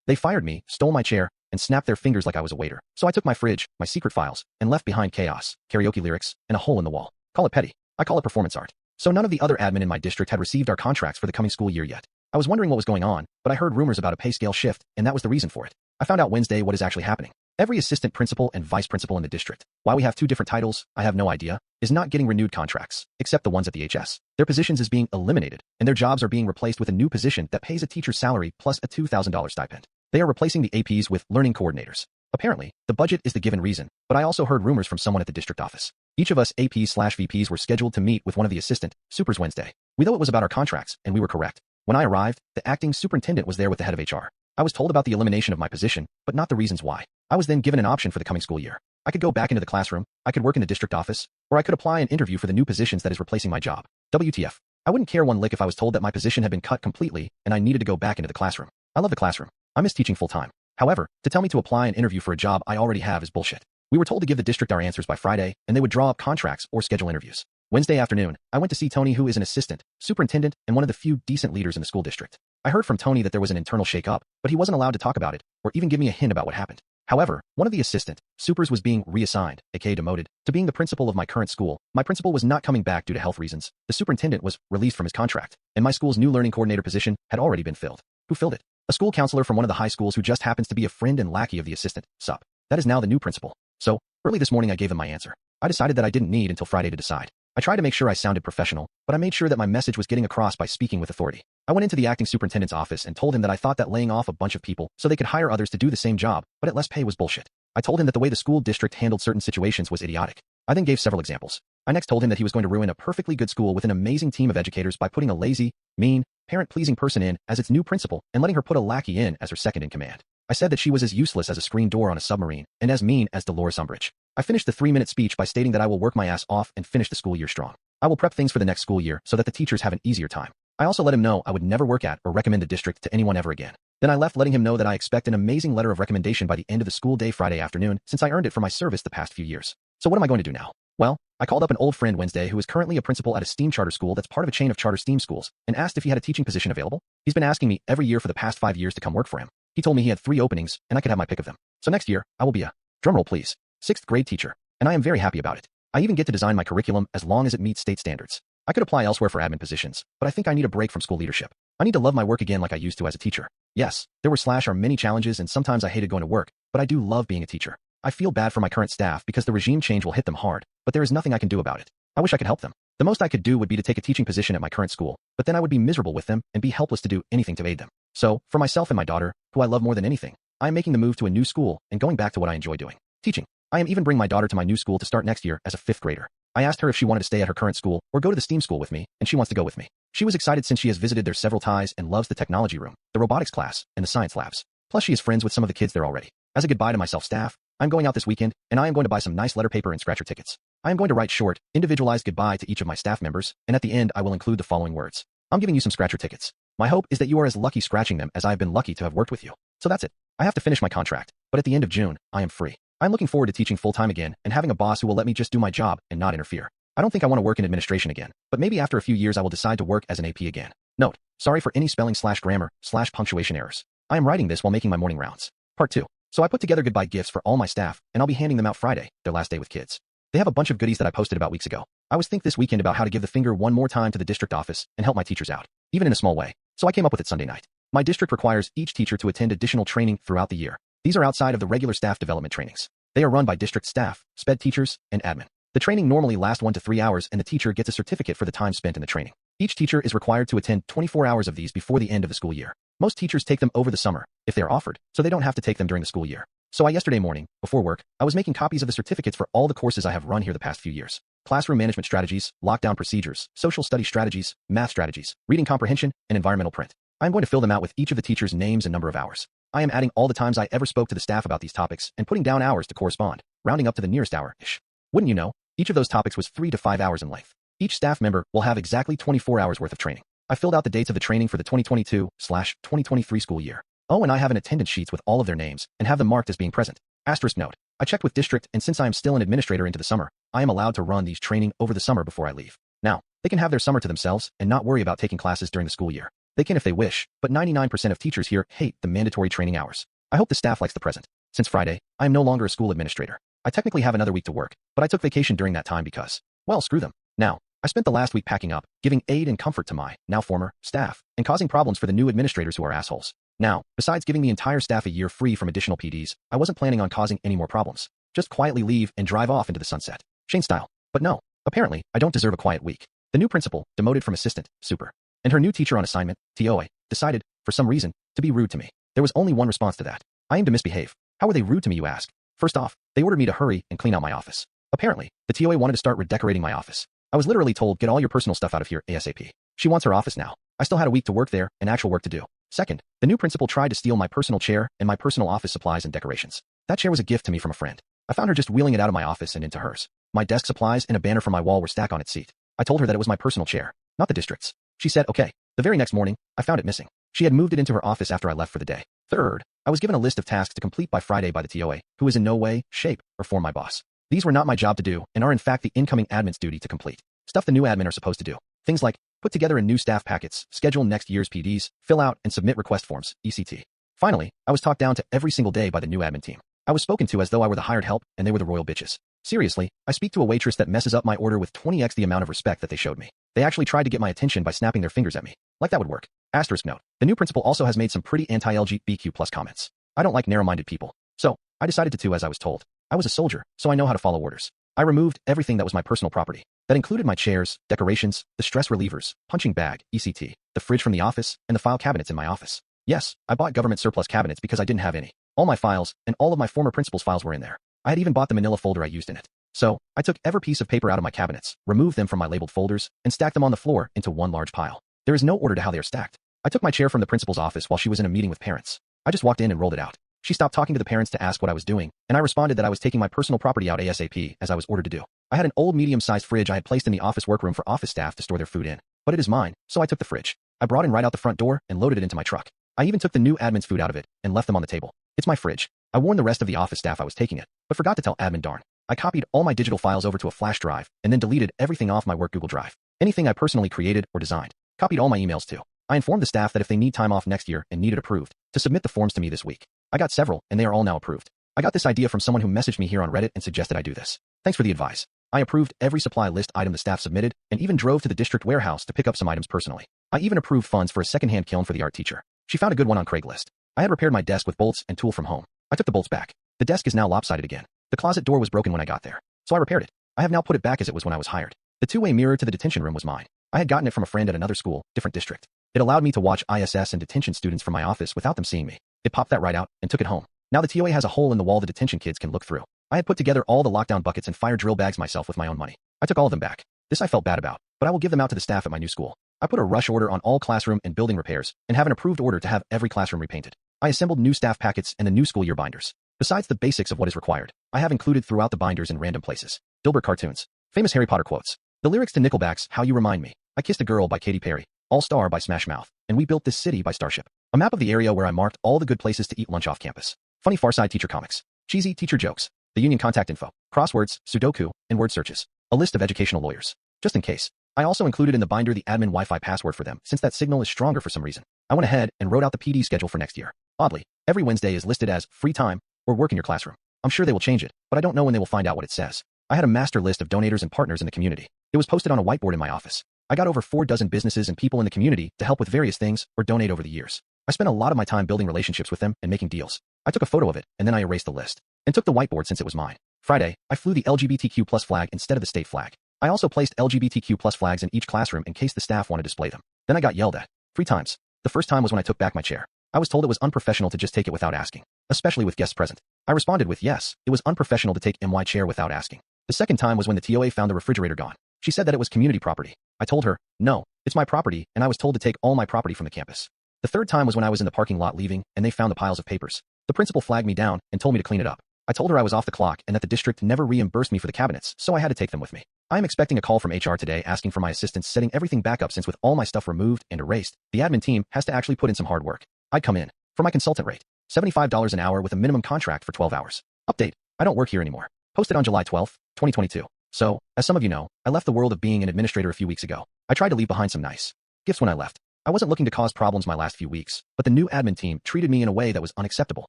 They fired me, stole my chair, and snapped their fingers like I was a waiter. So I took my fridge, my secret files, and left behind chaos, karaoke lyrics, and a hole in the wall. Call it petty. I call it performance art. So none of the other admin in my district had received our contracts for the coming school year yet. I was wondering what was going on, but I heard rumors about a pay scale shift, and that was the reason for it. I found out Wednesday what is actually happening. Every assistant principal and vice principal in the district, while we have two different titles, I have no idea, is not getting renewed contracts, except the ones at the HS. Their positions is being eliminated, and their jobs are being replaced with a new position that pays a teacher's salary plus a $2,000 stipend. They are replacing the APs with learning coordinators. Apparently, the budget is the given reason, but I also heard rumors from someone at the district office. Each of us APs/VPs were scheduled to meet with one of the assistant supers Wednesday. We thought it was about our contracts, and we were correct. When I arrived, the acting superintendent was there with the head of HR. I was told about the elimination of my position, but not the reasons why. I was then given an option for the coming school year. I could go back into the classroom, I could work in the district office, or I could apply and interview for the new positions that is replacing my job. WTF. I wouldn't care one lick if I was told that my position had been cut completely and I needed to go back into the classroom. I love the classroom. I miss teaching full-time. However, to tell me to apply and interview for a job I already have is bullshit. We were told to give the district our answers by Friday, and they would draw up contracts or schedule interviews. Wednesday afternoon, I went to see Tony, who is an assistant, superintendent, and one of the few decent leaders in the school district. I heard from Tony that there was an internal shake-up, but he wasn't allowed to talk about it, or even give me a hint about what happened. However, one of the assistant supers was being reassigned, aka demoted, to being the principal of my current school. My principal was not coming back due to health reasons. The superintendent was released from his contract, and my school's new learning coordinator position had already been filled. Who filled it? A school counselor from one of the high schools who just happens to be a friend and lackey of the assistant, sup. That is now the new principal. So, early this morning I gave them my answer. I decided that I didn't need until Friday to decide. I tried to make sure I sounded professional, but I made sure that my message was getting across by speaking with authority. I went into the acting superintendent's office and told him that I thought that laying off a bunch of people so they could hire others to do the same job, but at less pay was bullshit. I told him that the way the school district handled certain situations was idiotic. I then gave several examples. I next told him that he was going to ruin a perfectly good school with an amazing team of educators by putting a lazy, mean, parent-pleasing person in as its new principal and letting her put a lackey in as her second in command. I said that she was as useless as a screen door on a submarine and as mean as Dolores Umbridge. I finished the 3-minute speech by stating that I will work my ass off and finish the school year strong. I will prep things for the next school year so that the teachers have an easier time. I also let him know I would never work at or recommend the district to anyone ever again. Then I left letting him know that I expect an amazing letter of recommendation by the end of the school day Friday afternoon since I earned it for my service the past few years. So what am I going to do now? Well, I called up an old friend Wednesday who is currently a principal at a STEAM charter school that's part of a chain of charter STEAM schools and asked if he had a teaching position available. He's been asking me every year for the past 5 years to come work for him. He told me he had 3 openings and I could have my pick of them. So next year, I will be a, drumroll please, 6th grade teacher, and I am very happy about it. I even get to design my curriculum as long as it meets state standards. I could apply elsewhere for admin positions, but I think I need a break from school leadership. I need to love my work again like I used to as a teacher. Yes, there are many challenges and sometimes I hated going to work, but I do love being a teacher. I feel bad for my current staff because the regime change will hit them hard, but there is nothing I can do about it. I wish I could help them. The most I could do would be to take a teaching position at my current school, but then I would be miserable with them and be helpless to do anything to aid them. So, for myself and my daughter, who I love more than anything, I am making the move to a new school and going back to what I enjoy doing, teaching. I am even bringing my daughter to my new school to start next year as a 5th grader. I asked her if she wanted to stay at her current school or go to the STEAM school with me, and she wants to go with me. She was excited since she has visited there several times and loves the technology room, the robotics class, and the science labs. Plus she is friends with some of the kids there already. As a goodbye to myself staff, I'm going out this weekend, and I am going to buy some nice letter paper and scratcher tickets. I am going to write short, individualized goodbye to each of my staff members, and at the end I will include the following words. I'm giving you some scratcher tickets. My hope is that you are as lucky scratching them as I have been lucky to have worked with you. So that's it. I have to finish my contract, but at the end of June, I am free. I'm looking forward to teaching full-time again and having a boss who will let me just do my job and not interfere. I don't think I want to work in administration again, but maybe after a few years I will decide to work as an AP again. Note, sorry for any spelling/grammar/punctuation errors. I am writing this while making my morning rounds. Part 2. So I put together goodbye gifts for all my staff, and I'll be handing them out Friday, their last day with kids. They have a bunch of goodies that I posted about weeks ago. I was thinking this weekend about how to give the finger one more time to the district office and help my teachers out, even in a small way. So I came up with it Sunday night. My district requires each teacher to attend additional training throughout the year. These are outside of the regular staff development trainings. They are run by district staff, sped teachers, and admin. The training normally lasts 1 to 3 hours and the teacher gets a certificate for the time spent in the training. Each teacher is required to attend 24 hours of these before the end of the school year. Most teachers take them over the summer, if they are offered, so they don't have to take them during the school year. So yesterday morning, before work, I was making copies of the certificates for all the courses I have run here the past few years. Classroom management strategies, lockdown procedures, social study strategies, math strategies, reading comprehension, and environmental print. I'm going to fill them out with each of the teachers' names and number of hours. I am adding all the times I ever spoke to the staff about these topics and putting down hours to correspond, rounding up to the nearest hour-ish. Wouldn't you know, each of those topics was 3 to 5 hours in length. Each staff member will have exactly 24 hours worth of training. I filled out the dates of the training for the 2022/2023 school year. Oh, and I have an attendance sheets with all of their names and have them marked as being present. Asterisk note, I checked with district and since I am still an administrator into the summer, I am allowed to run these training over the summer before I leave. Now, they can have their summer to themselves and not worry about taking classes during the school year. They can if they wish, but 99% of teachers here hate the mandatory training hours. I hope the staff likes the present. Since Friday, I am no longer a school administrator. I technically have another week to work, but I took vacation during that time because, well, screw them. Now, I spent the last week packing up, giving aid and comfort to my, now former, staff, and causing problems for the new administrators who are assholes. Now, besides giving the entire staff a year free from additional PDs, I wasn't planning on causing any more problems. Just quietly leave and drive off into the sunset. Shane style. But no, apparently, I don't deserve a quiet week. The new principal, demoted from assistant, super, and her new teacher on assignment, TOA, decided, for some reason, to be rude to me. There was only one response to that. I aim to misbehave. How were they rude to me, you ask? First off, they ordered me to hurry and clean out my office. Apparently, the TOA wanted to start redecorating my office. I was literally told, get all your personal stuff out of here ASAP. She wants her office now. I still had a week to work there and actual work to do. Second, the new principal tried to steal my personal chair and my personal office supplies and decorations. That chair was a gift to me from a friend. I found her just wheeling it out of my office and into hers. My desk supplies and a banner from my wall were stacked on its seat. I told her that it was my personal chair, not the district's. She said, okay. The very next morning, I found it missing. She had moved it into her office after I left for the day. Third, I was given a list of tasks to complete by Friday by the TOA, who is in no way, shape, or form my boss. These were not my job to do and are in fact the incoming admin's duty to complete. Stuff the new admin are supposed to do. Things like, put together a new staff packets, schedule next year's PDs, fill out and submit request forms, ECT. Finally, I was talked down to every single day by the new admin team. I was spoken to as though I were the hired help and they were the royal bitches. Seriously, I speak to a waitress that messes up my order with 20x the amount of respect that they showed me. They actually tried to get my attention by snapping their fingers at me. Like that would work. Asterisk note. The new principal also has made some pretty anti-LGBTQ+ comments. I don't like narrow-minded people. So, I decided to as I was told. I was a soldier, so I know how to follow orders. I removed everything that was my personal property. That included my chairs, decorations, the stress relievers, punching bag, ECT, the fridge from the office, and the file cabinets in my office. Yes, I bought government surplus cabinets because I didn't have any. All my files, and all of my former principal's files were in there. I had even bought the manila folder I used in it. So, I took every piece of paper out of my cabinets, removed them from my labeled folders, and stacked them on the floor into one large pile. There is no order to how they are stacked. I took my chair from the principal's office while she was in a meeting with parents. I just walked in and rolled it out. She stopped talking to the parents to ask what I was doing, and I responded that I was taking my personal property out ASAP as I was ordered to do. I had an old medium-sized fridge I had placed in the office workroom for office staff to store their food in. But it is mine, so I took the fridge. I brought it right out the front door and loaded it into my truck. I even took the new admin's food out of it and left them on the table. It's my fridge. I warned the rest of the office staff I was taking it, but forgot to tell admin darn. I copied all my digital files over to a flash drive and then deleted everything off my work Google Drive. Anything I personally created or designed. Copied all my emails too. I informed the staff that if they need time off next year and need it approved, to submit the forms to me this week. I got several, and they are all now approved. I got this idea from someone who messaged me here on Reddit and suggested I do this. Thanks for the advice. I approved every supply list item the staff submitted, and even drove to the district warehouse to pick up some items personally. I even approved funds for a secondhand kiln for the art teacher. She found a good one on Craigslist. I had repaired my desk with bolts and tool from home. I took the bolts back. The desk is now lopsided again. The closet door was broken when I got there, so I repaired it. I have now put it back as it was when I was hired. The two-way mirror to the detention room was mine. I had gotten it from a friend at another school, different district. It allowed me to watch ISS and detention students from my office without them seeing me. It popped that right out and took it home. Now the TOA has a hole in the wall the detention kids can look through. I had put together all the lockdown buckets and fire drill bags myself with my own money. I took all of them back. This I felt bad about, but I will give them out to the staff at my new school. I put a rush order on all classroom and building repairs and have an approved order to have every classroom repainted. I assembled new staff packets and the new school year binders. Besides the basics of what is required, I have included throughout the binders in random places. Dilbert cartoons, famous Harry Potter quotes, the lyrics to Nickelback's How You Remind Me, I Kissed a Girl by Katy Perry, All Star by Smash Mouth, and We Built This City by Starship. A map of the area where I marked all the good places to eat lunch off campus. Funny Farside teacher comics, cheesy teacher jokes, the union contact info, crosswords, Sudoku, and word searches. A list of educational lawyers. Just in case. I also included in the binder the admin Wi-Fi password for them since that signal is stronger for some reason. I went ahead and wrote out the PD schedule for next year. Oddly, every Wednesday is listed as free time or work in your classroom. I'm sure they will change it, but I don't know when they will find out what it says. I had a master list of donators and partners in the community. It was posted on a whiteboard in my office. I got over 4 dozen businesses and people in the community to help with various things or donate over the years. I spent a lot of my time building relationships with them and making deals. I took a photo of it, and then I erased the list, and took the whiteboard since it was mine. Friday, I flew the LGBTQ+ flag instead of the state flag. I also placed LGBTQ+ flags in each classroom in case the staff wanted to display them. Then I got yelled at. 3 times. The first time was when I took back my chair. I was told it was unprofessional to just take it without asking, especially with guests present. I responded with yes, it was unprofessional to take my chair without asking. The second time was when the TOA found the refrigerator gone. She said that it was community property. I told her, no, it's my property, and I was told to take all my property from the campus. The third time was when I was in the parking lot leaving, and they found the piles of papers. The principal flagged me down and told me to clean it up. I told her I was off the clock and that the district never reimbursed me for the cabinets, so I had to take them with me. I am expecting a call from HR today asking for my assistance setting everything back up since with all my stuff removed and erased, the admin team has to actually put in some hard work. I'd come in. For my consultant rate, $75 an hour with a minimum contract for 12 hours. Update. I don't work here anymore. Posted on July 12, 2022. So, as some of you know, I left the world of being an administrator a few weeks ago. I tried to leave behind some nice gifts when I left. I wasn't looking to cause problems my last few weeks, but the new admin team treated me in a way that was unacceptable.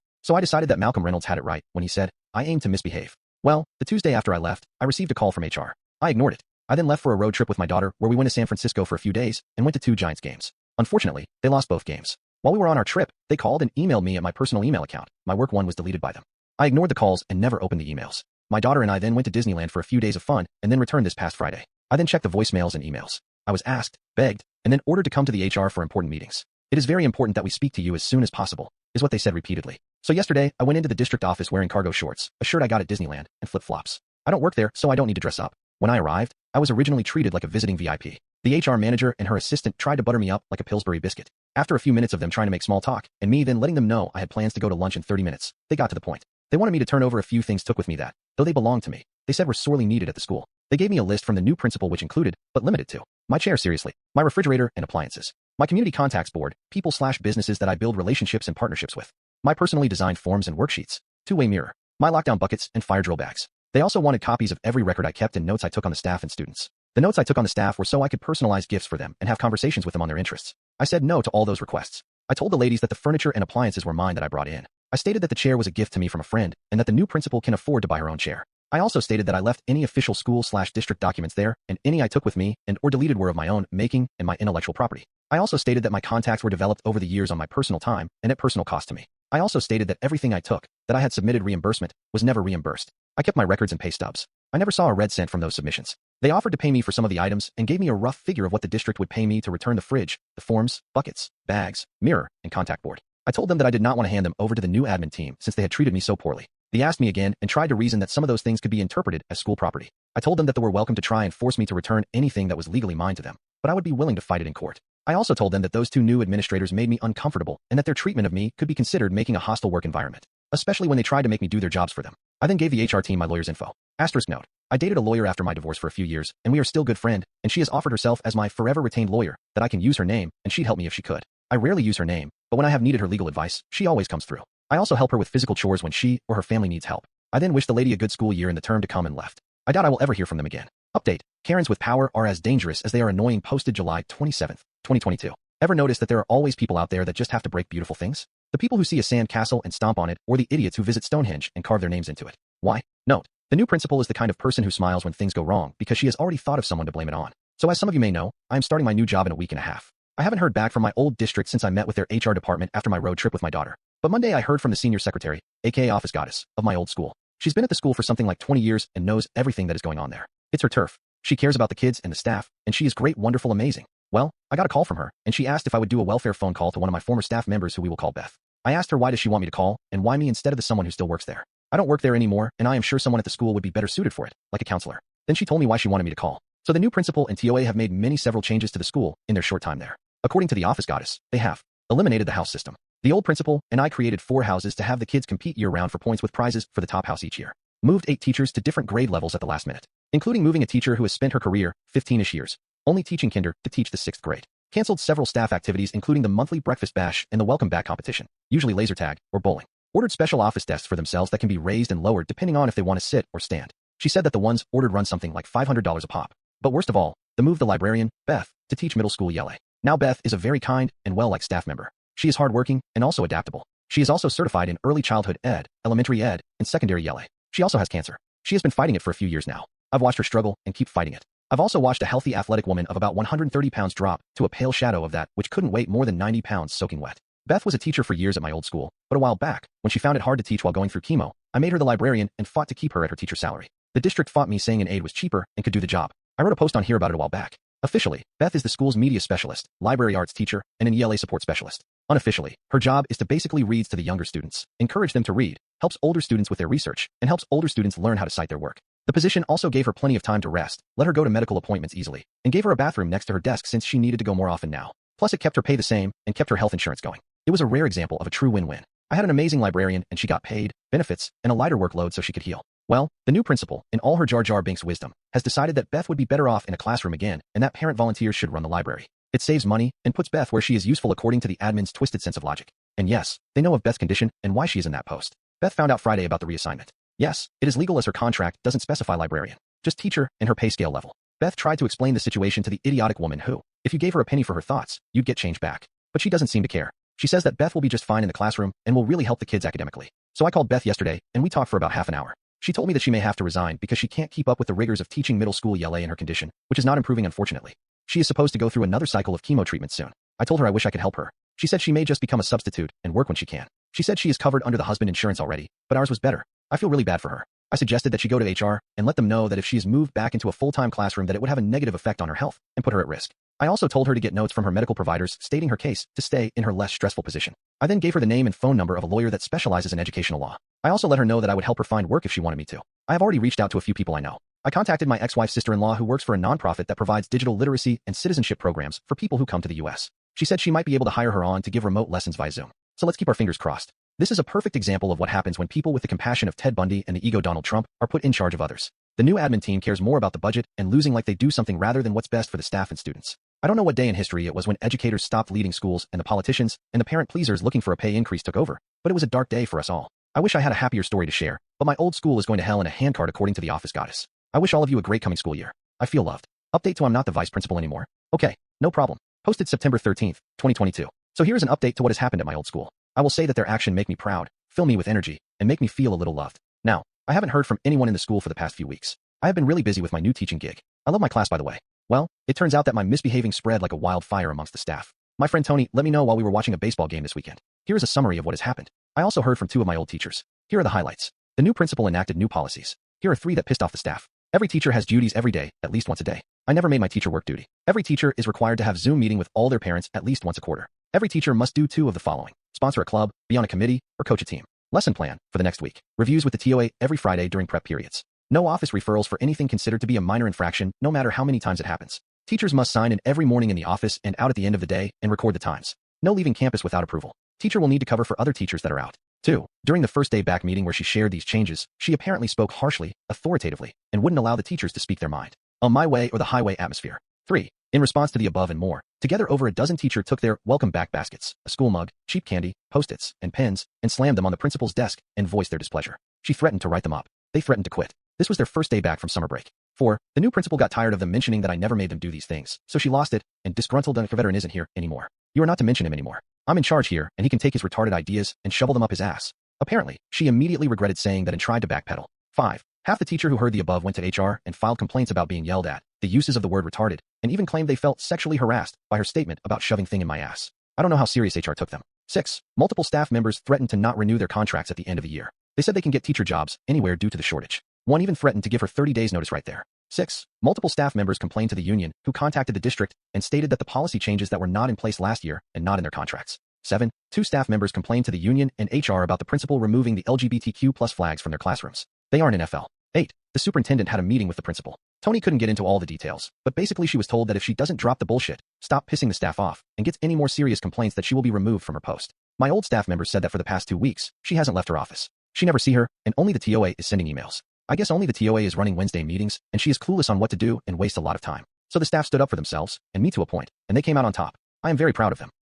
So I decided that Malcolm Reynolds had it right when he said, I aim to misbehave. Well, the Tuesday after I left, I received a call from HR. I ignored it. I then left for a road trip with my daughter where we went to San Francisco for a few days and went to 2 Giants games. Unfortunately, they lost both games. While we were on our trip, they called and emailed me at my personal email account. My work one was deleted by them. I ignored the calls and never opened the emails. My daughter and I then went to Disneyland for a few days of fun and then returned this past Friday. I then checked the voicemails and emails. I was asked, begged, and then ordered to come to the HR for important meetings. It is very important that we speak to you as soon as possible, is what they said repeatedly. So yesterday, I went into the district office wearing cargo shorts, a shirt I got at Disneyland, and flip-flops. I don't work there, so I don't need to dress up. When I arrived, I was originally treated like a visiting VIP. The HR manager and her assistant tried to butter me up like a Pillsbury biscuit. After a few minutes of them trying to make small talk, and me then letting them know I had plans to go to lunch in 30 minutes, they got to the point. They wanted me to turn over a few things took with me that, though they belonged to me, they said were sorely needed at the school. They gave me a list from the new principal which included, but limited to, my chair seriously, my refrigerator and appliances, my community contacts board, people/businesses that I build relationships and partnerships with, my personally designed forms and worksheets, two-way mirror, my lockdown buckets and fire drill bags. They also wanted copies of every record I kept and notes I took on the staff and students. The notes I took on the staff were so I could personalize gifts for them and have conversations with them on their interests. I said no to all those requests. I told the ladies that the furniture and appliances were mine that I brought in. I stated that the chair was a gift to me from a friend and that the new principal can afford to buy her own chair. I also stated that I left any official school/district documents there and any I took with me and or deleted were of my own making and my intellectual property. I also stated that my contacts were developed over the years on my personal time and at personal cost to me. I also stated that everything I took, that I had submitted reimbursement, was never reimbursed. I kept my records and pay stubs. I never saw a red cent from those submissions. They offered to pay me for some of the items and gave me a rough figure of what the district would pay me to return the fridge, the forms, buckets, bags, mirror, and contact board. I told them that I did not want to hand them over to the new admin team since they had treated me so poorly. They asked me again and tried to reason that some of those things could be interpreted as school property. I told them that they were welcome to try and force me to return anything that was legally mine to them, but I would be willing to fight it in court. I also told them that those 2 new administrators made me uncomfortable and that their treatment of me could be considered making a hostile work environment, especially when they tried to make me do their jobs for them. I then gave the HR team my lawyer's info. Asterisk note. I dated a lawyer after my divorce for a few years, and we are still good friends, and she has offered herself as my forever retained lawyer, that I can use her name, and she'd help me if she could. I rarely use her name, but when I have needed her legal advice, she always comes through. I also help her with physical chores when she or her family needs help. I then wished the lady a good school year in the term to come and left. I doubt I will ever hear from them again. Update. Karens with power are as dangerous as they are annoying. Posted July 27th, 2022. Ever notice that there are always people out there that just have to break beautiful things? The people who see a sand castle and stomp on it, or the idiots who visit Stonehenge and carve their names into it. Why? Note. The new principal is the kind of person who smiles when things go wrong because she has already thought of someone to blame it on. So as some of you may know, I am starting my new job in a week and a half. I haven't heard back from my old district since I met with their HR department after my road trip with my daughter. But Monday I heard from the senior secretary, aka office goddess, of my old school. She's been at the school for something like 20 years and knows everything that is going on there. It's her turf. She cares about the kids and the staff, and she is great, wonderful, amazing. Well, I got a call from her, and she asked if I would do a welfare phone call to one of my former staff members who we will call Beth. I asked her why does she want me to call, and why me instead of the someone who still works there. I don't work there anymore, and I am sure someone at the school would be better suited for it, like a counselor. Then she told me why she wanted me to call. So the new principal and TOA have made several changes to the school in their short time there. According to the office goddess, they have eliminated the house system. The old principal and I created 4 houses to have the kids compete year-round for points with prizes for the top house each year. Moved 8 teachers to different grade levels at the last minute, including moving a teacher who has spent her career, 15-ish years, only teaching kinder to teach the 6th grade. Canceled several staff activities including the monthly breakfast bash and the welcome back competition, usually laser tag or bowling. Ordered special office desks for themselves that can be raised and lowered depending on if they want to sit or stand. She said that the ones ordered run something like $500 a pop. But worst of all, they moved the librarian, Beth, to teach middle school ELA. Now Beth is a very kind and well-liked staff member. She is hardworking and also adaptable. She is also certified in early childhood ed, elementary ed, and secondary ELA. She also has cancer. She has been fighting it for a few years now. I've watched her struggle and keep fighting it. I've also watched a healthy athletic woman of about 130 pounds drop to a pale shadow of that which couldn't weigh more than 90 pounds soaking wet. Beth was a teacher for years at my old school, but a while back, when she found it hard to teach while going through chemo, I made her the librarian and fought to keep her at her teacher salary. The district fought me saying an aide was cheaper and could do the job. I wrote a post on here about it a while back. Officially, Beth is the school's media specialist, library arts teacher, and an ELA support specialist. Unofficially, her job is to basically reads to the younger students, encourage them to read, helps older students with their research, and helps older students learn how to cite their work. The position also gave her plenty of time to rest, let her go to medical appointments easily, and gave her a bathroom next to her desk since she needed to go more often now. Plus it kept her pay the same and kept her health insurance going. It was a rare example of a true win-win. I had an amazing librarian and she got paid, benefits, and a lighter workload so she could heal. Well, the new principal, in all her Jar Jar Binks wisdom, has decided that Beth would be better off in a classroom again and that parent volunteers should run the library. It saves money and puts Beth where she is useful according to the admin's twisted sense of logic. And yes, they know of Beth's condition and why she is in that post. Beth found out Friday about the reassignment. Yes, it is legal as her contract doesn't specify librarian, just teacher and her pay scale level. Beth tried to explain the situation to the idiotic woman who, If you gave her a penny for her thoughts, you'd get change back. But she doesn't seem to care. She says that Beth will be just fine in the classroom and will really help the kids academically. So I called Beth yesterday, and we talked for about half an hour. She told me that she may have to resign because she can't keep up with the rigors of teaching middle school ELA in her condition, which is not improving unfortunately. She is supposed to go through another cycle of chemo treatment soon. I told her I wish I could help her. She said she may just become a substitute and work when she can. She said she is covered under the husband insurance already, but ours was better. I feel really bad for her. I suggested that she go to HR and let them know that if she is moved back into a full-time classroom that it would have a negative effect on her health and put her at risk. I also told her to get notes from her medical providers stating her case to stay in her less stressful position. I then gave her the name and phone number of a lawyer that specializes in educational law. I also let her know that I would help her find work if she wanted me to. I have already reached out to a few people I know. I contacted my ex-wife's sister-in-law who works for a nonprofit that provides digital literacy and citizenship programs for people who come to the US. She said she might be able to hire her on to give remote lessons via Zoom. So let's keep our fingers crossed. This is a perfect example of what happens when people with the compassion of Ted Bundy and the ego Donald Trump are put in charge of others. The new admin team cares more about the budget and losing like they do something rather than what's best for the staff and students. I don't know what day in history it was when educators stopped leading schools and the politicians and the parent pleasers looking for a pay increase took over, but it was a dark day for us all. I wish I had a happier story to share, but my old school is going to hell in a handcart according to the office goddess. I wish all of you a great coming school year. I feel loved. Update to I'm not the vice principal anymore. Okay, no problem. Posted September 13th, 2022. So here is an update to what has happened at my old school. I will say that their action make me proud, fill me with energy, and make me feel a little loved. Now, I haven't heard from anyone in the school for the past few weeks. I have been really busy with my new teaching gig. I love my class by the way. Well, it turns out that my misbehaving spread like a wildfire amongst the staff. My friend Tony let me know while we were watching a baseball game this weekend. Here is a summary of what has happened. I also heard from 2 of my old teachers. Here are the highlights. The new principal enacted new policies. Here are 3 that pissed off the staff. Every teacher has duties every day, at least once a day. I never made my teacher work duty. Every teacher is required to have Zoom meeting with all their parents at least once a quarter. Every teacher must do 2 of the following: sponsor a club, be on a committee, or coach a team. Lesson plan for the next week. Reviews with the TOA every Friday during prep periods. No office referrals for anything considered to be a minor infraction, no matter how many times it happens. Teachers must sign in every morning in the office and out at the end of the day and record the times. No leaving campus without approval. Teacher will need to cover for other teachers that are out. 2. During the first day back meeting where she shared these changes, she apparently spoke harshly, authoritatively, and wouldn't allow the teachers to speak their mind. On my way or the highway atmosphere. 3. In response to the above and more, together over a dozen teachers took their welcome back baskets, a school mug, cheap candy, Post-its, and pens, and slammed them on the principal's desk and voiced their displeasure. She threatened to write them up. They threatened to quit. This was their first day back from summer break. 4. The new principal got tired of them mentioning that I never made them do these things, so she lost it, and disgruntled veteran isn't here anymore. You are not to mention him anymore. I'm in charge here, and he can take his retarded ideas and shovel them up his ass. Apparently, she immediately regretted saying that and tried to backpedal. 5. Half the teacher who heard the above went to HR and filed complaints about being yelled at, the uses of the word retarded, and even claimed they felt sexually harassed by her statement about shoving thing in my ass. I don't know how serious HR took them. 6. Multiple staff members threatened to not renew their contracts at the end of the year. They said they can get teacher jobs anywhere due to the shortage. 1 even threatened to give her 30 days notice right there. 6. Multiple staff members complained to the union, who contacted the district and stated that the policy changes that were not in place last year and not in their contracts. 7. 2 staff members complained to the union and HR about the principal removing the LGBTQ+ flags from their classrooms. They aren't in FL. 8. The superintendent had a meeting with the principal. Tony couldn't get into all the details, but basically she was told that if she doesn't drop the bullshit, stop pissing the staff off, and gets any more serious complaints that she will be removed from her post. My old staff member said that for the past 2 weeks, she hasn't left her office. She never see her, and only the TOA is sending emails. I guess only the TOA is running Wednesday meetings, and she is clueless on what to do and wastes a lot of time. So the staff stood up for themselves, and me to a point, and they came out on top. I am very proud of them.